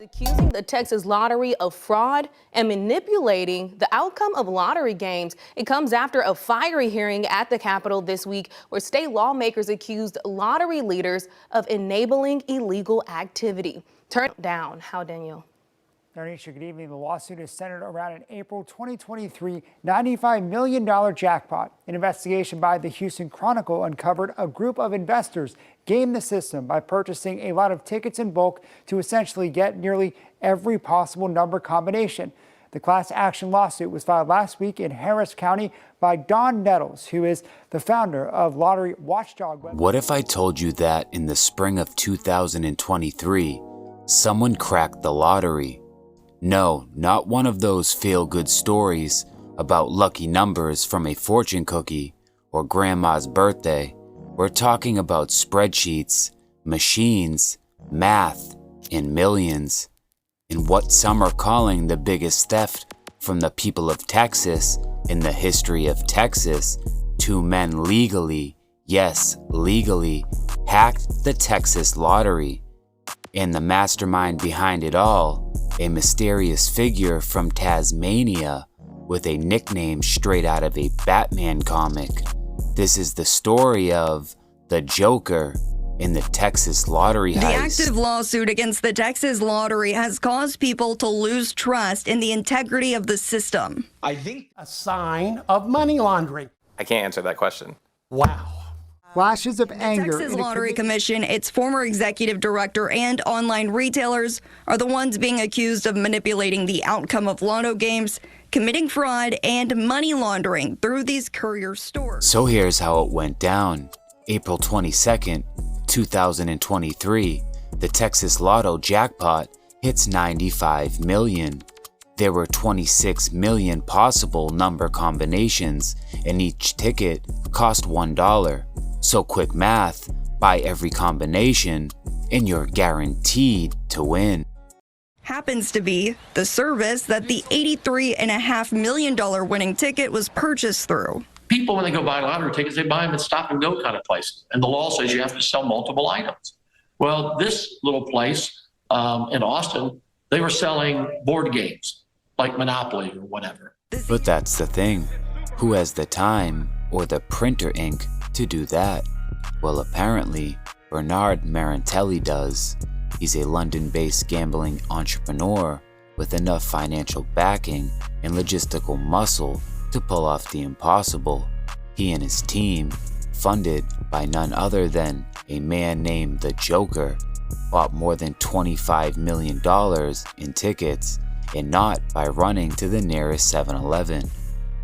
Accusing the Texas Lottery of fraud and manipulating the outcome of lottery games. It comes after a fiery hearing at the Capitol this week where state lawmakers accused lottery leaders of enabling illegal activity. Turn down. How, Daniel? Darnisha, good evening. The lawsuit is centered around an April 2023 $95 million jackpot. An investigation by the Houston Chronicle uncovered a group of investors gamed the system by purchasing a lot of tickets in bulk to essentially get nearly every possible number combination. The class action lawsuit was filed last week in Harris County by Don Nettles, who is the founder of Lottery Watchdog. What if I told you that in the spring of 2023, someone cracked the lottery? No, not one of those feel-good stories about lucky numbers from a fortune cookie or grandma's birthday. We're talking about spreadsheets, machines, math, and millions. In what some are calling the biggest theft from the people of Texas in the history of Texas, two men legally, yes, legally, hacked the Texas lottery. And the mastermind behind it all, a mysterious figure from Tasmania with a nickname straight out of a Batman comic. This is the story of the Joker in the Texas Lottery Heist. The active lawsuit against the Texas Lottery has caused people to lose trust in the integrity of the system. I think a sign of money laundering. I can't answer that question. Wow. Flashes of anger. The Texas Lottery Commission, its former executive director, and online retailers are the ones being accused of manipulating the outcome of lotto games, committing fraud, and money laundering through these courier stores. So here's how it went down. April 22nd, 2023, the Texas Lotto jackpot hits 95 million. There were 26 million possible number combinations, and each ticket cost $1. So quick math, buy every combination, and you're guaranteed to win. Happens to be the service that the $83.5 million winning ticket was purchased through. People, when they go buy lottery tickets, they buy them at stop-and-go kind of places. And the law says you have to sell multiple items. Well, this little place in Austin, they were selling board games, like Monopoly or whatever. But that's the thing. Who has the time or the printer ink to do that? Well, apparently, Bernard Marantelli does. He's a London-based gambling entrepreneur with enough financial backing and logistical muscle to pull off the impossible. He and his team, funded by none other than a man named the Joker, bought more than $25 million in tickets, and not by running to the nearest 7-Eleven.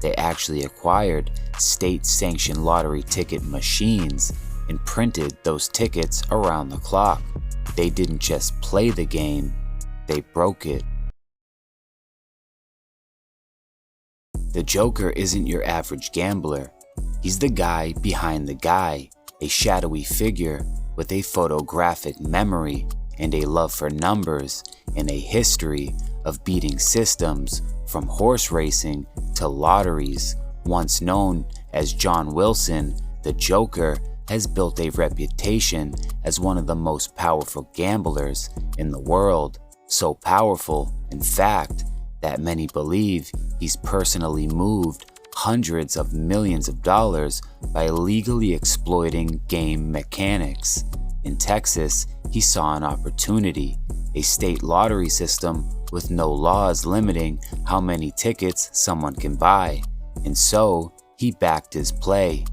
They actually acquired state-sanctioned lottery ticket machines and printed those tickets around the clock. They didn't just play the game, they broke it. The Joker isn't your average gambler. He's the guy behind the guy, a shadowy figure with a photographic memory and a love for numbers and a history of beating systems from horse racing to lotteries. Once known as John Wilson, the Joker has built a reputation as one of the most powerful gamblers in the world. So powerful, in fact, that many believe he's personally moved hundreds of millions of dollars by illegally exploiting game mechanics. In Texas, he saw an opportunity, a state lottery system with no laws limiting how many tickets someone can buy, and so he backed his play.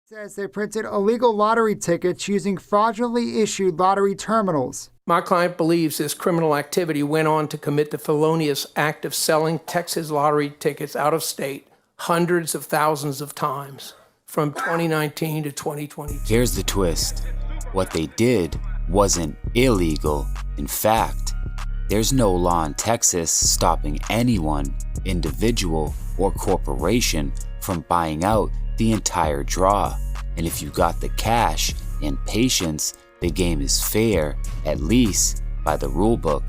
Says they printed illegal lottery tickets using fraudulently issued lottery terminals. My client believes this criminal activity went on to commit the felonious act of selling Texas lottery tickets out of state hundreds of thousands of times from 2019 to 2022. Here's the twist. What they did wasn't illegal. In fact, there's no law in Texas stopping anyone, individual or corporation, from buying out the entire draw. And if you got the cash and patience, the game is fair, at least by the rulebook.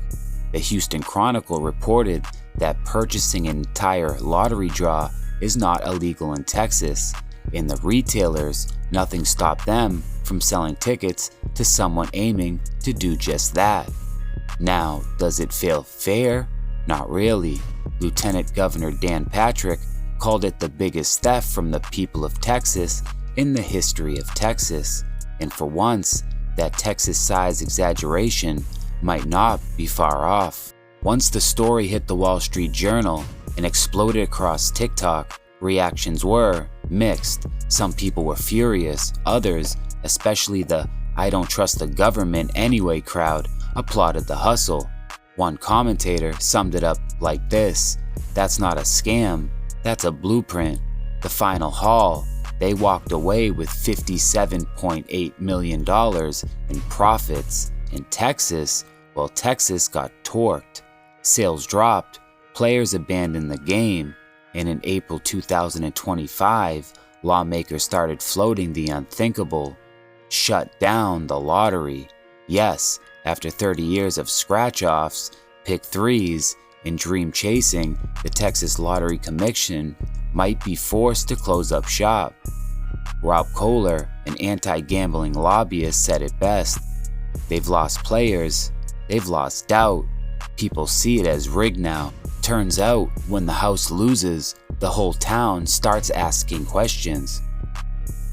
The Houston Chronicle reported that purchasing an entire lottery draw is not illegal in Texas, and the retailers, nothing stopped them from selling tickets to someone aiming to do just that. Now, does it feel fair? Not really. Lieutenant Governor Dan Patrick called it the biggest theft from the people of Texas in the history of Texas. And for once, that Texas-sized exaggeration might not be far off. Once the story hit the Wall Street Journal and exploded across TikTok, reactions were mixed. Some people were furious, others, especially the "I don't trust the government anyway" crowd, applauded the hustle. One commentator summed it up like this: "That's not a scam, that's a blueprint." The final haul, they walked away with $57.8 million in profits. In Texas, well, Texas got torqued. Sales dropped, players abandoned the game, and in April 2025, lawmakers started floating the unthinkable: shut down the lottery. Yes, after 30 years of scratch-offs, pick threes, and dream chasing, the Texas Lottery Commission might be forced to close up shop. Rob Kohler, an anti-gambling lobbyist, said it best: "They've lost players, they've lost doubt. People see it as rigged now. Turns out, when the house loses, the whole town starts asking questions."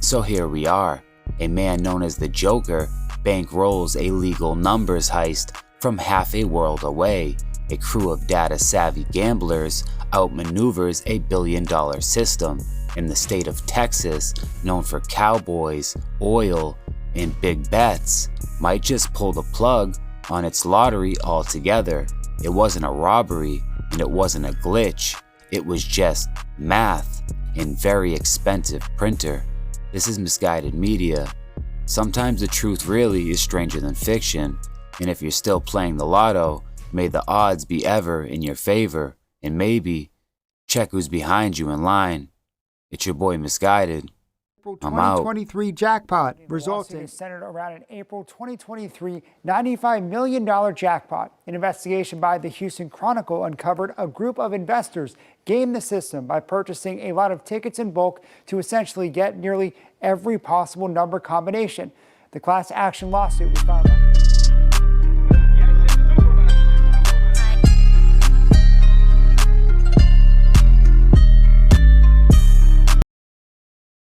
So here we are. A man known as the Joker bankrolls a legal numbers heist from half a world away. A crew of data-savvy gamblers outmaneuvers a billion-dollar system. In the state of Texas, known for cowboys, oil, and big bets, might just pull the plug on its lottery altogether. It wasn't a robbery, and it wasn't a glitch. It was just math and very expensive printer. This is Misguided Media. Sometimes the truth really is stranger than fiction, and if you're still playing the lotto, may the odds be ever in your favor, and maybe check who's behind you in line. It's your boy Misguided. April I'm out. 2023 jackpot resulting centered around an April 2023 $95 million jackpot. An investigation by the Houston Chronicle uncovered a group of investors gamed the system by purchasing a lot of tickets in bulk to essentially get nearly every possible number combination. The class action lawsuit was filed.